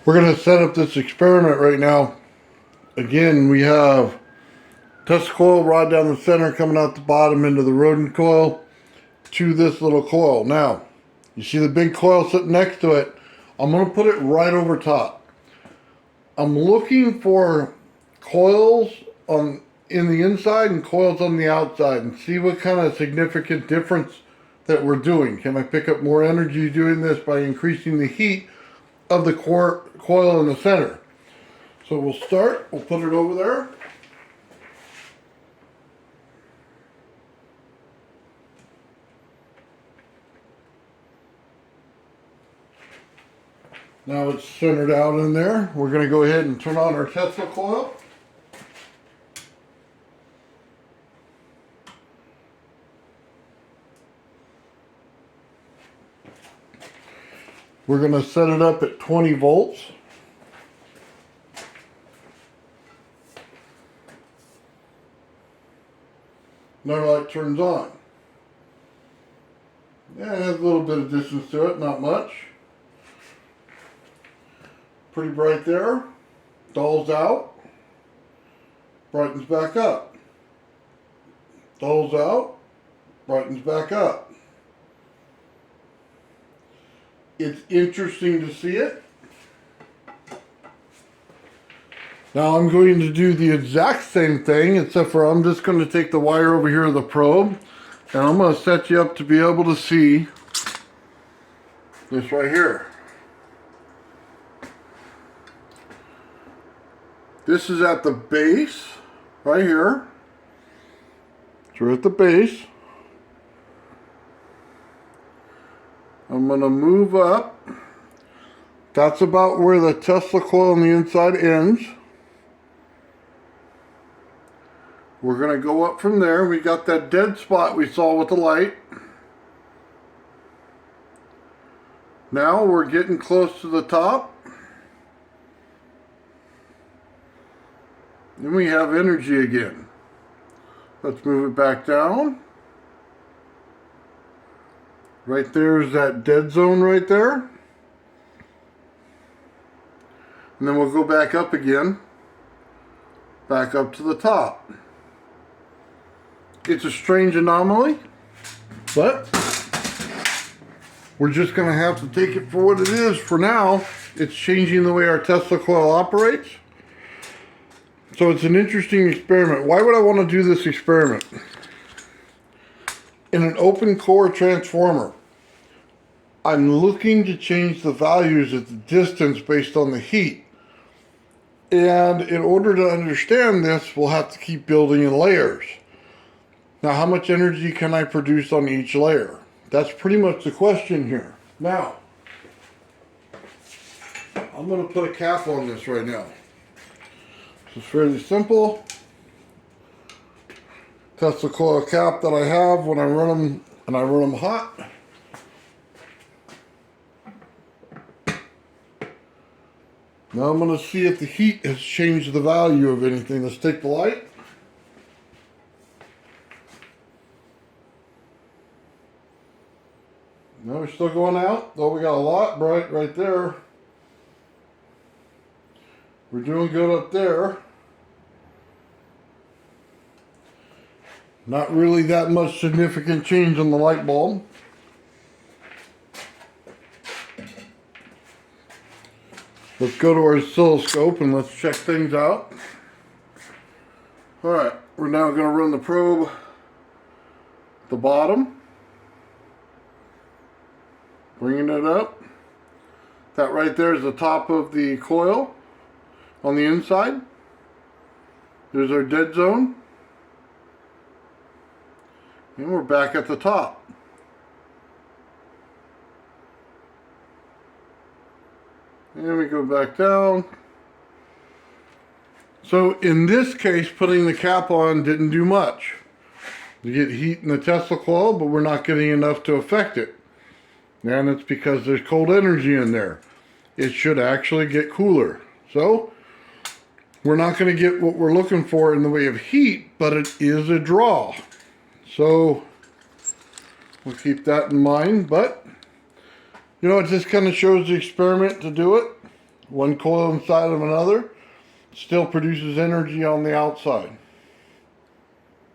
We're going to set up this experiment right now. Again, we have test coil rod down the center coming out the bottom into the rodent coil to this little coil. Now, you see the big coil sitting next to it. I'm going to put it right over top. I'm looking for coils in the inside and coils on the outside and see what kind of significant difference that we're doing. Can I pick up more energy doing this by increasing the heat of the coil in the center? So we'll put it over there. Now it's centered out in there. We're going to go ahead and turn on our Tesla coil. We're going to set it up at 20 volts. Now our light turns on. Yeah, it has a little bit of distance to it, not much. Pretty bright there. Dulls out. Brightens back up. Dulls out. Brightens back up. It's interesting to see it. Now I'm going to do the exact same thing, except for I'm just going to take the wire over here of the probe, and I'm going to set you up to be able to see this right here. This is at the base, right here. So we're at the base. I'm going to move up. That's about where the Tesla coil on the inside ends. We're going to go up from there. We got that dead spot we saw with the light. Now we're getting close to the top. Then we have energy again. Let's move it back down. Right there's that dead zone right there. And then we'll go back up again. Back up to the top. It's a strange anomaly, but we're just going to have to take it for what it is for now. It's changing the way our Tesla coil operates. So it's an interesting experiment. Why would I want to do this experiment? In an open core transformer, I'm looking to change the values at the distance based on the heat. And in order to understand this, we'll have to keep building in layers. Now, how much energy can I produce on each layer? That's pretty much the question here. Now, I'm going to put a cap on this right now. It's fairly simple. Tesla coil cap that I have when I run them, and I run them hot. Now I'm going to see if the heat has changed the value of anything. Let's take the light. No, we're still going out. Oh, we got a lot bright right there. We're doing good up there. Not really that much significant change on the light bulb. Let's go to our oscilloscope and let's check things out. Alright, we're now going to run the probe at the bottom. Bringing it up. That right there is the top of the coil on the inside. There's our dead zone. And we're back at the top. And we go back down. So in this case, putting the cap on didn't do much. You get heat in the Tesla coil, but we're not getting enough to affect it. And it's because there's cold energy in there. It should actually get cooler. So we're not going to get what we're looking for in the way of heat, but it is a draw. So we'll keep that in mind. But you know, it just kind of shows the experiment to do it. One coil inside of another still produces energy on the outside.